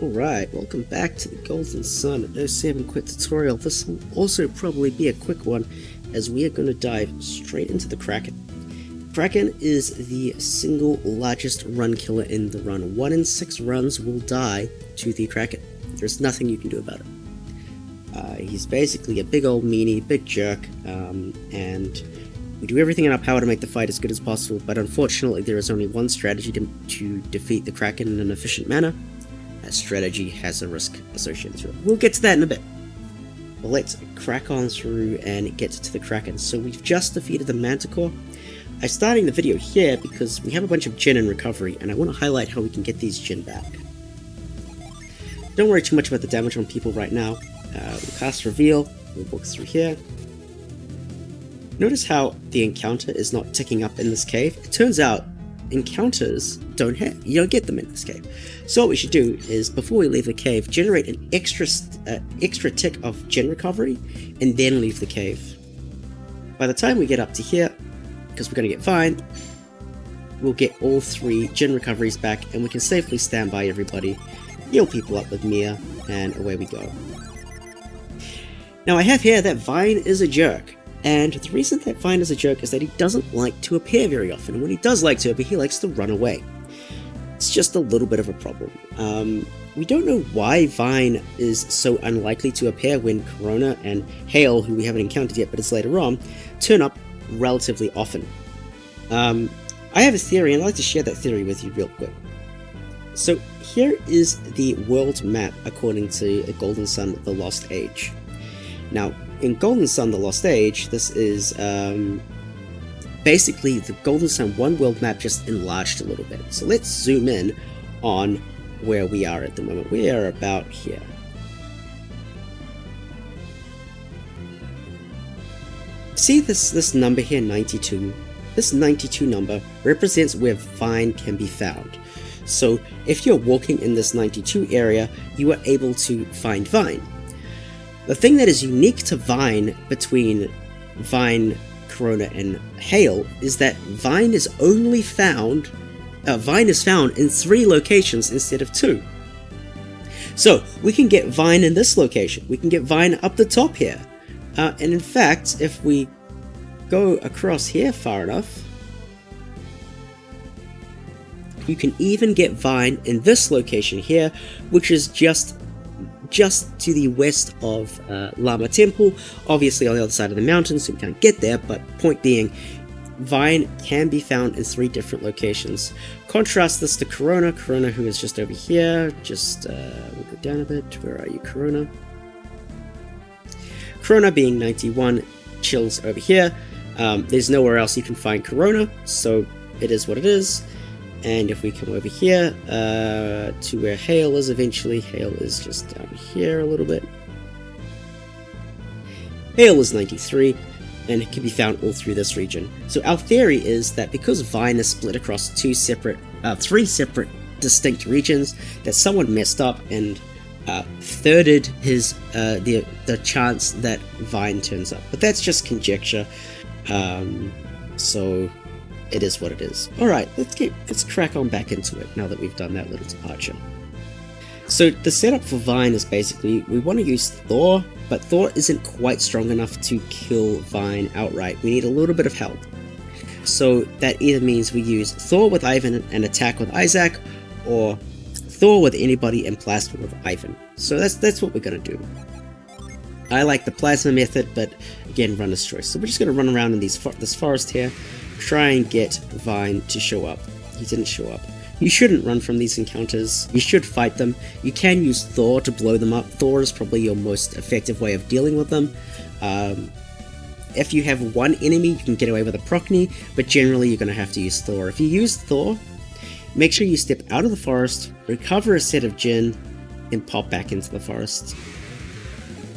Alright, welcome back to the Golden Sun 07 quick tutorial. This will also probably be a quick one, as we are going to dive straight into the Kraken. Kraken is the single largest run killer in the run. 1 in 6 runs will die to the Kraken. There's nothing you can do about it. He's basically a big old meanie, big jerk, and we do everything in our power to make the fight as good as possible, but unfortunately there is only one strategy to defeat the Kraken in an efficient manner. That strategy has a risk associated to it. We'll get to that in a bit. Well, let's crack on through and get to the Kraken. So we've just defeated the Manticore. I'm starting the video here because we have a bunch of Gen in recovery, and I want to highlight how we can get these Gen back. Don't worry too much about the damage on people right now. We'll cast Reveal, we'll walk through here. Notice how the encounter is not ticking up in this cave. It turns out encounters you don't get them in this cave. So what we should do is, before we leave the cave, generate an extra tick of Gen recovery, and then leave the cave. By the time we get up to here, because we're going to get Vine, we'll get all 3 Gen recoveries back, and we can safely stand by everybody, heal people up with Mia, and away we go. Now I have here that Vine is a jerk. And the reason that Vine is a jerk is that he doesn't like to appear very often, and when he does like to appear, he likes to run away. It's just a little bit of a problem. We don't know why Vine is so unlikely to appear when Corona and Hail, who we haven't encountered yet but it's later on, turn up relatively often. I have a theory, and I'd like to share that theory with you real quick. So here is the world map according to Golden Sun The Lost Age. Now, in Golden Sun The Lost Age, this is basically the Golden Sun 1 world map just enlarged a little bit. So let's zoom in on where we are at the moment. We are about here. See this number here, 92? This 92 number represents where Vine can be found. So if you're walking in this 92 area, you are able to find Vine. The thing that is unique to Vine between Vine, Corona, and Hail is that Vine is found in 3 locations instead of 2. So we can get Vine in this location. We can get Vine up the top here. And in fact, if we go across here far enough, you can even get Vine in this location here, which is just to the west of Lama Temple, obviously on the other side of the mountain, so we can't get there, but point being, Vine can be found in 3 different locations. Contrast this to Corona, who is just over here, we'll go down a bit. Where are you, Corona? Corona being 91, chills over here. There's nowhere else you can find Corona, so it is what it is. And if we come over here to where Hail is eventually, Hail is just down here a little bit. Hail is 93, and it can be found all through this region. So our theory is that because Vine is split across 3 separate distinct regions, that someone messed up and thirded the chance that Vine turns up. But that's just conjecture. So it is what it is. Alright, let's crack on back into it now that we've done that little departure. So the setup for Vine is basically, we want to use Thor, but Thor isn't quite strong enough to kill Vine outright. We need a little bit of help. So that either means we use Thor with Ivan and attack with Isaac, or Thor with anybody and Plasma with Ivan. So that's what we're going to do. I like the Plasma method, but again, runner's choice. So we're just going to run around in this forest here, try and get Vine to show up. He didn't show up. You shouldn't run from these encounters. You should fight them. You can use Thor to blow them up. Thor is probably your most effective way of dealing with them. If you have one enemy, you can get away with a Procny, but generally you're going to have to use Thor. If you use Thor, make sure you step out of the forest, recover a set of Gen, and pop back into the forest.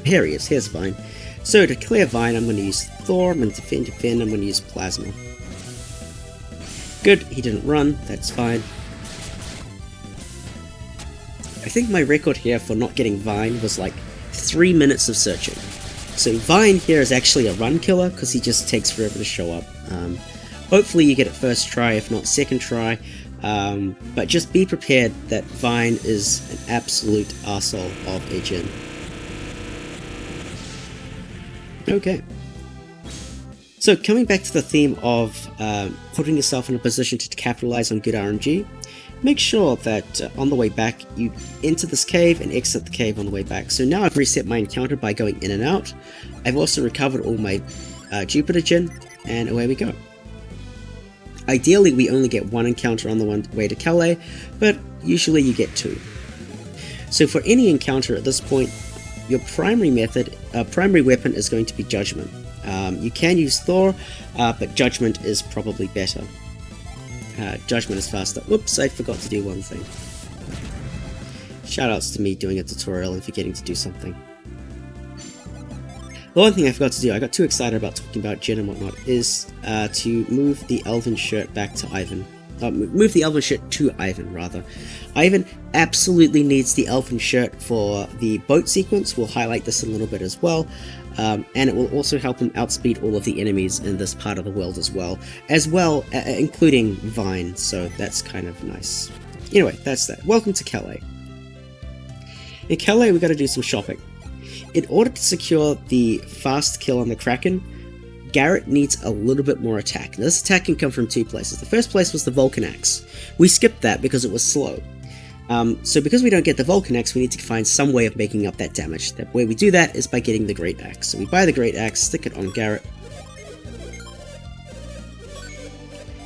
Here he is. Here's Vine. So to clear Vine, I'm going to use Thor. I'm going to defend. I'm going to use Plasma. Good, he didn't run, that's fine. I think my record here for not getting Vine was like 3 minutes of searching. So Vine here is actually a run killer, because he just takes forever to show up. Hopefully you get it first try, if not second try. But just be prepared that Vine is an absolute arsehole of a Jin. Okay. So coming back to the theme of putting yourself in a position to capitalize on good RNG, make sure that on the way back you enter this cave and exit the cave on the way back. So now I've reset my encounter by going in and out. I've also recovered all my Jupiter Jin, and away we go. Ideally we only get one encounter on the way to Kalay, but usually you get two. So for any encounter at this point, your primary weapon is going to be Judgment. You can use Thor, but Judgment is probably better. Judgment is faster. Whoops, I forgot to do one thing. Shoutouts to me doing a tutorial and forgetting to do something. The one thing I forgot to do, I got too excited about talking about Jin and whatnot, is to move the Elven shirt back to Ivan. Move the Elven shirt to Ivan, rather. Ivan absolutely needs the Elven shirt for the boat sequence. We'll highlight this a little bit as well. And it will also help him outspeed all of the enemies in this part of the world as well, including Vine, so that's kind of nice. Anyway, that's that. Welcome to Kalay. In Kalay, we've got to do some shopping. In order to secure the fast kill on the Kraken, Garrett needs a little bit more attack. Now, this attack can come from two places. The first place was the Vulcan Axe. We skipped that because it was slow. So because we don't get the Vulcan Axe, we need to find some way of making up that damage. The way we do that is by getting the Great Axe. So we buy the Great Axe, stick it on Garrett,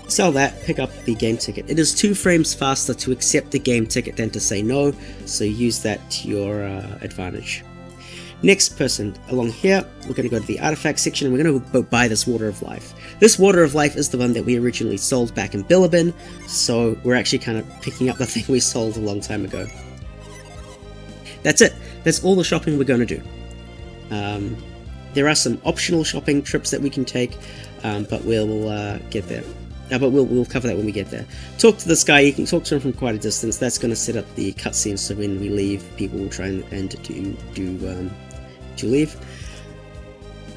sell that, pick up the game ticket. It is 2 frames faster to accept the game ticket than to say no, so use that to your advantage. Next person along here, we're going to go to the artifact section and we're going to go buy this Water of Life. This Water of Life is the one that we originally sold back in Bilibin, so we're actually kind of picking up the thing we sold a long time ago. That's it. That's all the shopping we're going to do. There are some optional shopping trips that we can take, but we'll get there. But we'll cover that when we get there. Talk to this guy. You can talk to him from quite a distance. That's going to set up the cutscene, so when we leave, people will try and to leave.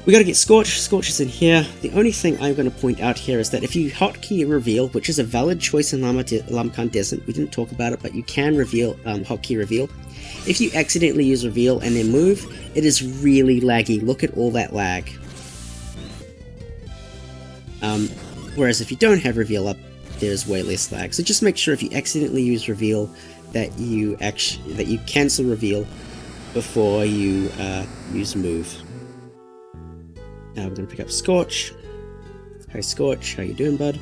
We got to get Scorch. Scorch is in here. The only thing I'm going to point out here is that if you hotkey reveal, which is a valid choice in Lamkan Desert, we didn't talk about it, but you can reveal hotkey reveal. If you accidentally use reveal and then move, it is really laggy. Look at all that lag. Whereas if you don't have reveal up, there's way less lag. So just make sure if you accidentally use reveal that you cancel reveal before you use move. Now we're going to pick up Scorch. Hi Scorch, how you doing, bud?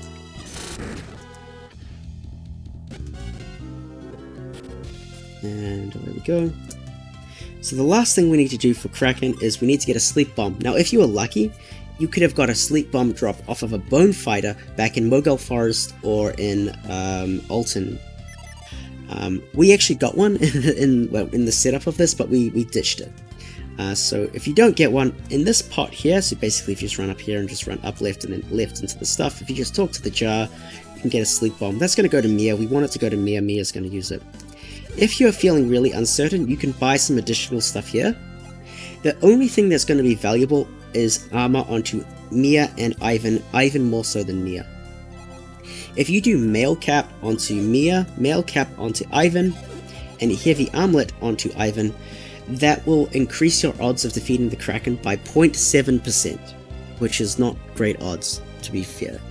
And there we go. So the last thing we need to do for Kraken is we need to get a sleep bomb. Now if you are lucky, you could have got a sleep bomb drop off of a bone fighter back in Mogul Forest or in Alton. We actually got one in the setup of this, but we ditched it. So if you don't get one in this pot here, so basically if you just run up here and just run up left and then left into the stuff, if you just talk to the jar, you can get a sleep bomb. That's going to go to Mia. We want it to go to Mia. Mia's going to use it. If you're feeling really uncertain, you can buy some additional stuff here. The only thing that's going to be valuable is armor onto Mia and Ivan. Ivan more so than Mia. If you do mail cap onto Mia, mail cap onto Ivan, and heavy armlet onto Ivan, that will increase your odds of defeating the Kraken by 0.7%, which is not great odds, to be fair.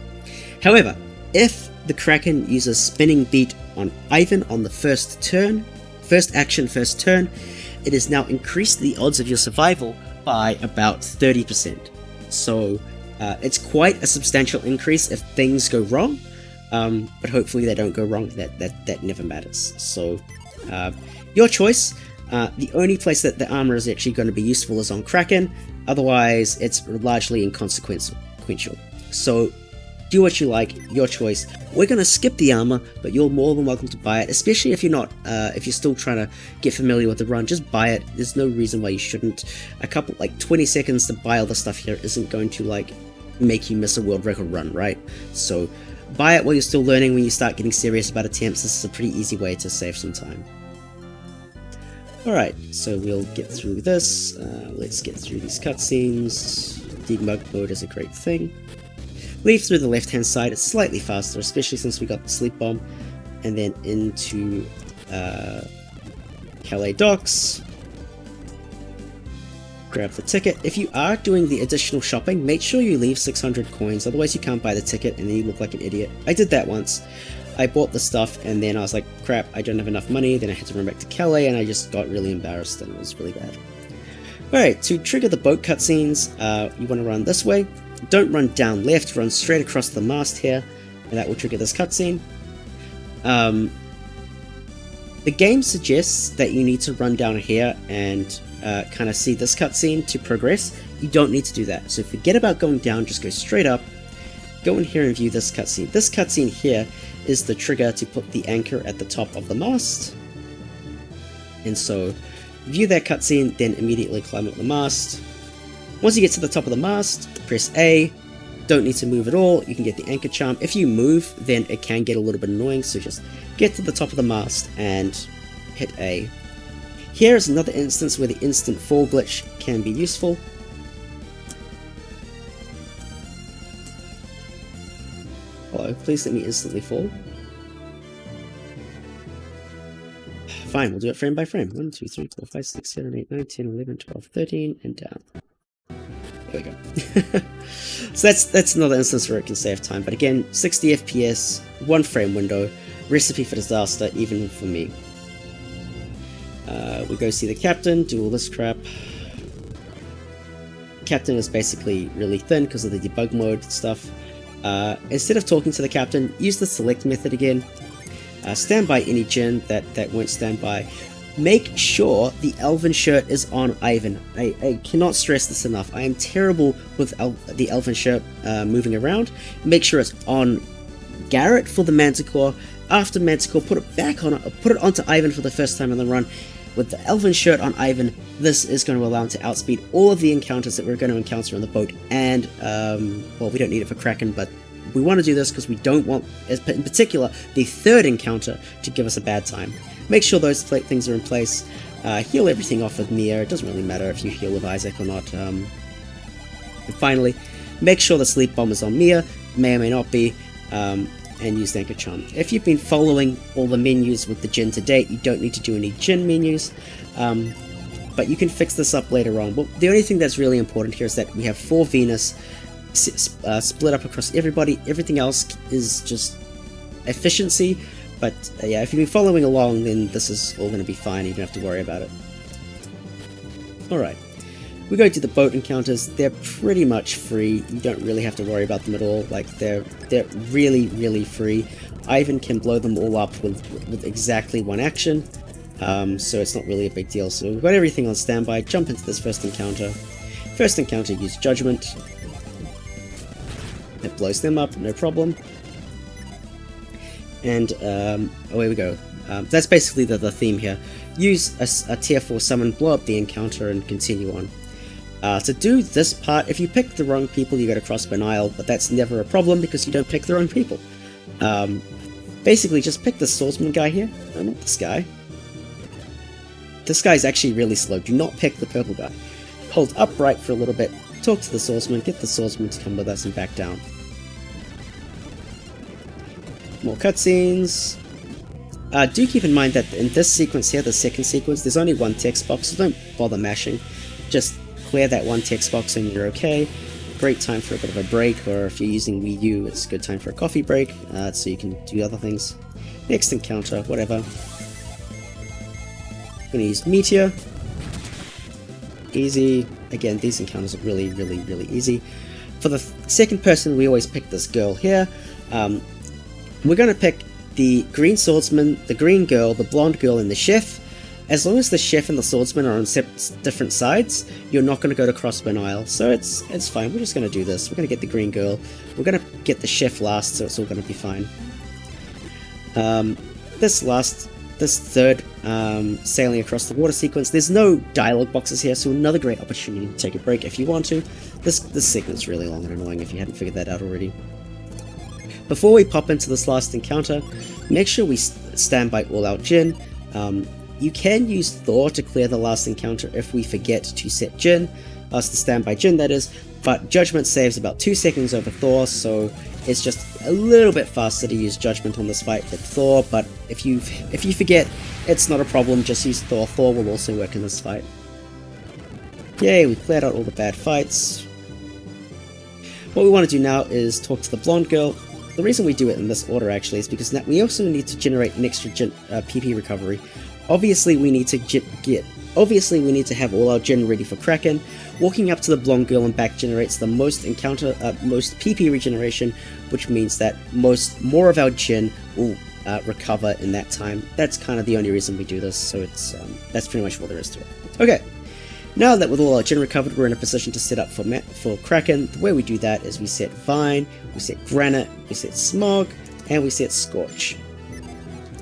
However, if the Kraken uses spinning beat on Ivan on the first turn, it has now increased the odds of your survival by about 30%. So it's quite a substantial increase if things go wrong, but hopefully they don't go wrong. That never matters. So your choice. The only place that the armor is actually going to be useful is on Kraken, otherwise it's largely inconsequential. So do what you like, your choice. We're going to skip the armor, but you're more than welcome to buy it, especially if you're not, if you're still trying to get familiar with the run, just buy it. There's no reason why you shouldn't. 20 seconds to buy all the stuff here isn't going to make you miss a world record run, right? So buy it while you're still learning. When you start getting serious about attempts, this is a pretty easy way to save some time. Alright, so we'll get through this. Let's get through these cutscenes. Debug mode is a great thing. Leave through the left hand side, it's slightly faster, especially since we got the sleep bomb. and then into Kalay docks. Grab the ticket. If you are doing the additional shopping, make sure you leave 600 coins, otherwise you can't buy the ticket and then you look like an idiot. I did that once. I bought the stuff and then I was like, crap, I don't have enough money. Then I had to run back to Kalay and I just got really embarrassed and it was really bad. Alright, to trigger the boat cutscenes, you want to run this way. Don't run down left, run straight across the mast here, and that will trigger this cutscene. The game suggests that you need to run down here and kind of see this cutscene to progress. You don't need to do that. So forget about going down, just go straight up. Go in here and view this cutscene. This cutscene here is the trigger to put the anchor at the top of the mast. And so view that cutscene, then immediately climb up the mast. Once you get to the top of the mast, press A. Don't need to move at all. You can get the anchor charm. If you move, then it can get a little bit annoying, so just get to the top of the mast and hit A. Here is another instance where the instant fall glitch can be useful. Hello, please let me instantly fall. Fine, we'll do it frame by frame. 1, 2, 3, 4, 5, 6, 7, 8, 9, 10, 11, 12, 13, and down. There we go. So that's another instance where it can save time. But again, 60 FPS, 1 frame window, recipe for disaster, even for me. We go see the captain, do all this crap. Captain is basically really thin because of the debug mode stuff. Instead of talking to the captain, use the select method again. Stand by any gen that won't stand by. Make sure the elven shirt is on Ivan. I cannot stress this enough. I am terrible with the elven shirt moving around. Make sure it's on Garrett for the Manticore. After Manticore, put it back on. Put it onto Ivan for the first time in the run. With the elven shirt on Ivan, this is going to allow him to outspeed all of the encounters that we're going to encounter on the boat. And well, we don't need it for Kraken, but we want to do this because we don't want, in particular, the third encounter to give us a bad time. Make sure those things are in place. Heal everything off with Mia. It doesn't really matter if you heal with Isaac or not. And finally, make sure the sleep bomb is on Mia. May or may not be. And use the anchor charm. If you've been following all the menus with the gen to date, you don't need to do any gen menus. But you can fix this up later on. Well, the only thing that's really important here is that we have 4 Venus split up across everybody. Everything else is just efficiency. But yeah, if you've been following along, then this is all going to be fine. You don't have to worry about it. Alright, we go to the boat encounters. They're pretty much free. You don't really have to worry about them at all. Like, they're really, really free. Ivan can blow them all up with exactly 1 action. So it's not really a big deal. So we've got everything on standby. Jump into this first encounter. First encounter, use Judgment. It blows them up, no problem. And away we go. That's basically the theme here. Use a tier 4 summon, blow up the encounter, and continue on. To do this part, if you pick the wrong people, you gotta cross an aisle, but that's never a problem because you don't pick the wrong people. Basically, just pick the swordsman guy here. No, not this guy. This guy's actually really slow. Do not pick the purple guy. Hold upright for a little bit, talk to the swordsman, get the swordsman to come with us and back down. More cutscenes. Do keep in mind that in this sequence here, the second sequence, there's only 1 text box, so don't bother mashing. Just clear that 1 text box and you're okay. Great time for a bit of a break, or if you're using Wii U, it's a good time for a coffee break, so you can do other things. Next encounter, whatever. I'm gonna use Meteor. Easy. Again, these encounters are really, really, really easy. For the second person, we always pick this girl here. We're gonna pick the green swordsman, the green girl, the blonde girl, and the chef. As long as the chef and the swordsman are on different sides, you're not going to go to crossbow aisle, so it's fine. We're just going to do this. We're going to get the green girl. We're going to get the chef last, so it's all going to be fine. This third sailing across the water sequence, there's no dialogue boxes here, so another great opportunity to take a break if you want to. This segment's really long and annoying if you hadn't figured that out already. Before we pop into this last encounter, make sure we stand by all our gen. You can use Thor to clear the last encounter if we forget to set Jin, the standby Jin that is, but Judgment saves about 2 seconds over Thor, so it's just a little bit faster to use Judgment on this fight than Thor, but if you forget, it's not a problem, just use Thor. Thor will also work in this fight. Yay, we cleared out all the bad fights. What we want to do now is talk to the blonde girl. The reason we do it in this order actually is because now we also need to generate an extra PP recovery. Obviously we need to have all our Jin ready for Kraken. Walking up to the blonde girl and back generates the most PP regeneration, which means that more of our Jin will recover in that time. That's kind of the only reason we do this, so it's that's pretty much all there is to it. Okay, now that with all our Jin recovered, we're in a position to set up for Kraken. The way we do that is we set Vine, we set Granite, we set Smog, and we set Scorch.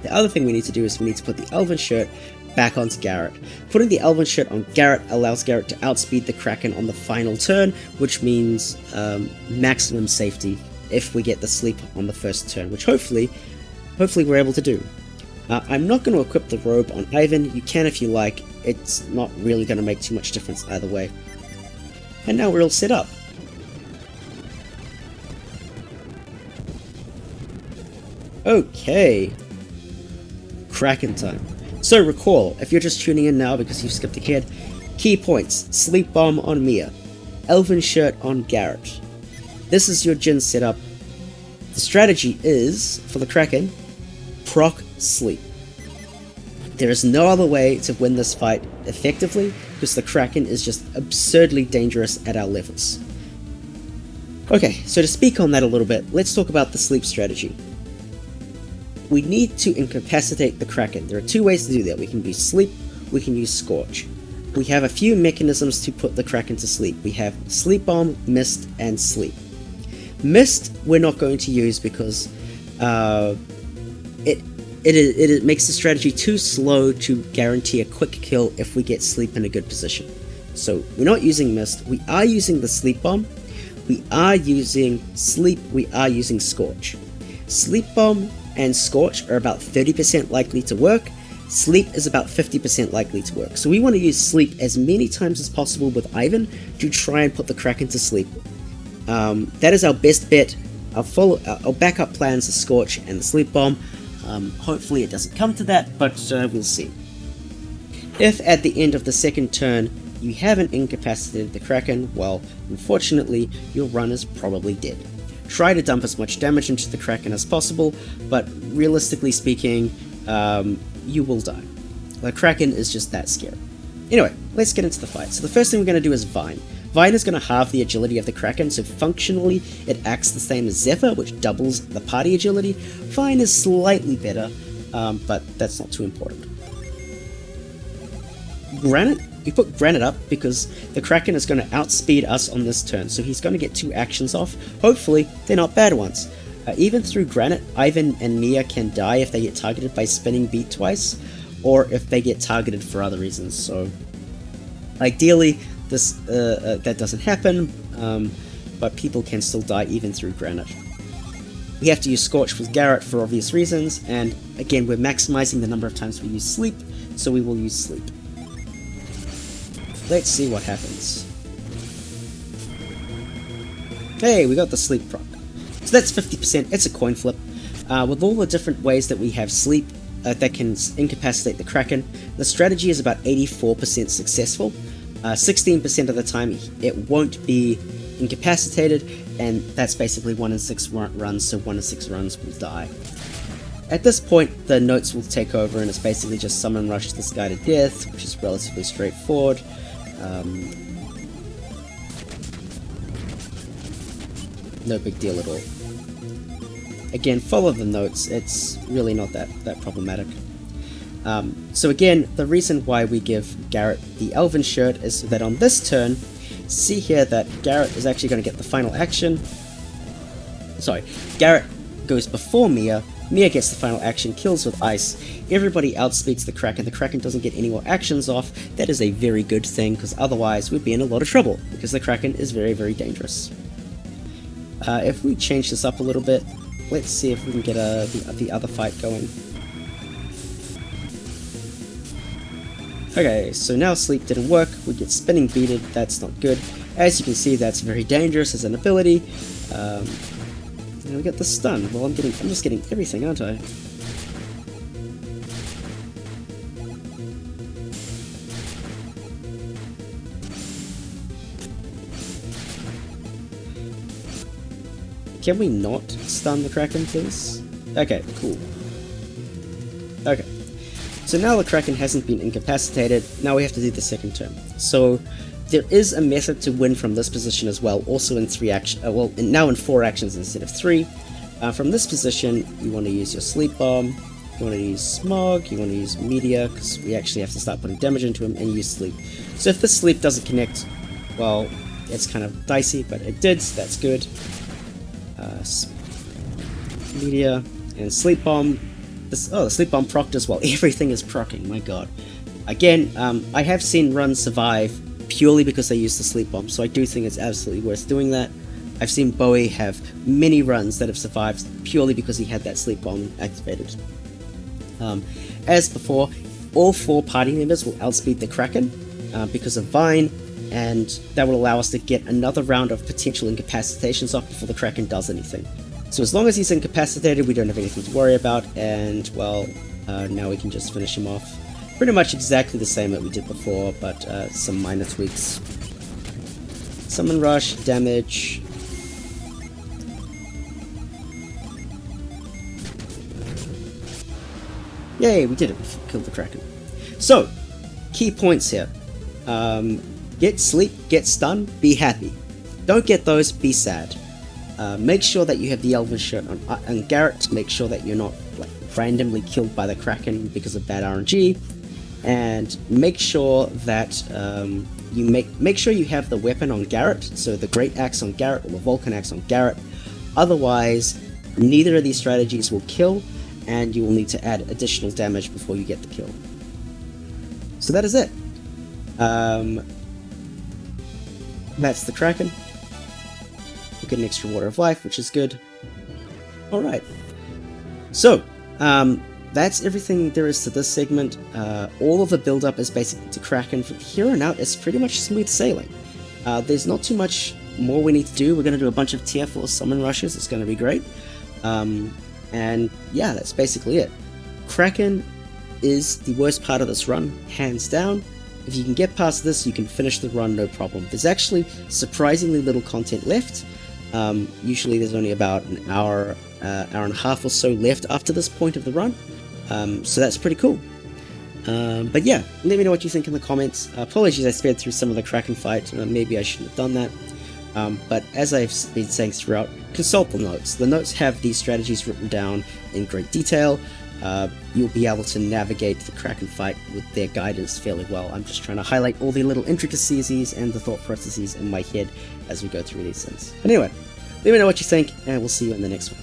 The other thing we need to do is we need to put the Elven Shirt back onto Garrett. Putting the Elven Shirt on Garrett allows Garrett to outspeed the Kraken on the final turn, which means maximum safety if we get the sleep on the first turn, which hopefully we're able to do. I'm not going to equip the robe on Ivan. You can if you like. It's not really going to make too much difference either way. And now we're all set up. Okay. Kraken time. So recall, if you're just tuning in now because you've skipped ahead, key points: Sleep Bomb on Mia, Elven Shirt on Garrett. This is your Jin setup. The strategy is, for the Kraken, proc Sleep. There is no other way to win this fight effectively because the Kraken is just absurdly dangerous at our levels. Okay, so to speak on that a little bit, let's talk about the sleep strategy. We need to incapacitate the Kraken. There are 2 ways to do that. We can use Sleep, we can use Scorch. We have a few mechanisms to put the Kraken to sleep. We have Sleep Bomb, Mist, and Sleep. Mist we're not going to use because it makes the strategy too slow to guarantee a quick kill if we get Sleep in a good position. So we're not using Mist, we are using the Sleep Bomb, we are using Sleep, we are using Scorch. Sleep Bomb and Scorch are about 30% likely to work, Sleep is about 50% likely to work. So we want to use Sleep as many times as possible with Ivan to try and put the Kraken to sleep. That is our best bet. Our backup plans are Scorch and the Sleep Bomb. Hopefully it doesn't come to that, but we'll see. If at the end of the second turn you haven't incapacitated the Kraken, well, unfortunately your run is probably dead. Try to dump as much damage into the Kraken as possible, but realistically speaking, you will die. The Kraken is just that scary. Anyway, let's get into the fight. So the first thing we're going to do is Vine. Vine is going to halve the agility of the Kraken, so functionally it acts the same as Zephyr, which doubles the party agility. Vine is slightly better, but that's not too important. Granite, we put Granite up because the Kraken is going to outspeed us on this turn, so he's going to get 2 actions off. Hopefully, they're not bad ones. Even through Granite, Ivan and Mia can die if they get targeted by spinning beat twice, or if they get targeted for other reasons, so ideally this that doesn't happen, but people can still die even through Granite. We have to use Scorch with Garrett for obvious reasons, and again we're maximizing the number of times we use Sleep, so we will use Sleep. Let's see what happens. Hey, we got the Sleep proc. So that's 50%, it's a coin flip. With all the different ways that we have Sleep that can incapacitate the Kraken, the strategy is about 84% successful. 16% of the time it won't be incapacitated, and that's basically 1 in 6 runs, so 1 in 6 runs will die. At this point, the notes will take over, and it's basically just summon rush this guy to death, which is relatively straightforward. No big deal at all. Again, follow the notes, it's really not that problematic. So again, the reason why we give Garrett the Elven Shirt is so that on this turn, see here that Garrett is actually going to get the final action. Sorry, Garrett goes before Mia, Mia gets the final action, kills with ice, everybody outspeeds the Kraken doesn't get any more actions off. That is a very good thing, because otherwise we'd be in a lot of trouble, because the Kraken is very, very dangerous. If we change this up a little bit, let's see if we can get the other fight going. Okay, so now sleep didn't work, we get spinning beaded, that's not good. As you can see, that's very dangerous as an ability. And we get the stun. Well, I'm just getting everything, aren't I? Can we not stun the Kraken, please? Okay, cool. Okay. So now the Kraken hasn't been incapacitated, now we have to do the second turn. So there is a method to win from this position as well, also in 3 actions, now in 4 actions instead of 3. From this position, you want to use your Sleep Bomb, you want to use Smog, you want to use Meteor, because we actually have to start putting damage into him, and use Sleep. So if the Sleep doesn't connect, well, it's kind of dicey, but it did, so that's good. Meteor and Sleep Bomb. The Sleep Bomb procced as well. Everything is proccing, my god. Again, I have seen runs survive purely because they use the Sleep Bomb, so I do think it's absolutely worth doing that. I've seen Bowie have many runs that have survived purely because he had that Sleep Bomb activated. As before, all 4 party members will outspeed the Kraken because of Vine, and that will allow us to get another round of potential incapacitations off before the Kraken does anything. So as long as he's incapacitated, we don't have anything to worry about, and well, now we can just finish him off. Pretty much exactly the same that we did before, but some minor tweaks. Summon Rush, damage. Yay, we did it, we killed the Kraken. So, key points here. Get sleep, get stun, be happy. Don't get those, be sad. Make sure that you have the Elven shirt on Garrett to make sure that you're not like randomly killed by the Kraken because of bad RNG. And make sure that make sure you have the weapon on Garrett, so the Great Axe on Garrett or the Vulcan Axe on Garrett. Otherwise, neither of these strategies will kill, and you will need to add additional damage before you get the kill. So that is it. That's the Kraken. We get an extra Water of Life, which is good. Alright. So, that's everything there is to this segment. All of the build-up is basically to Kraken. From here on out, it's pretty much smooth sailing. There's not too much more we need to do. We're going to do a bunch of tier 4 summon rushes. It's going to be great. And yeah, that's basically it. Kraken is the worst part of this run, hands down. If you can get past this, you can finish the run no problem. There's actually surprisingly little content left. Usually there's only about an hour and a half or so left after this point of the run. So that's pretty cool. But yeah, let me know what you think in the comments. Apologies I sped through some of the Kraken fight. Maybe I shouldn't have done that. But as I've been saying throughout, consult the notes. The notes have these strategies written down in great detail. You'll be able to navigate the Kraken fight with their guidance fairly well. I'm just trying to highlight all the little intricacies and the thought processes in my head as we go through these things. Anyway, let me know what you think, and we'll see you in the next one.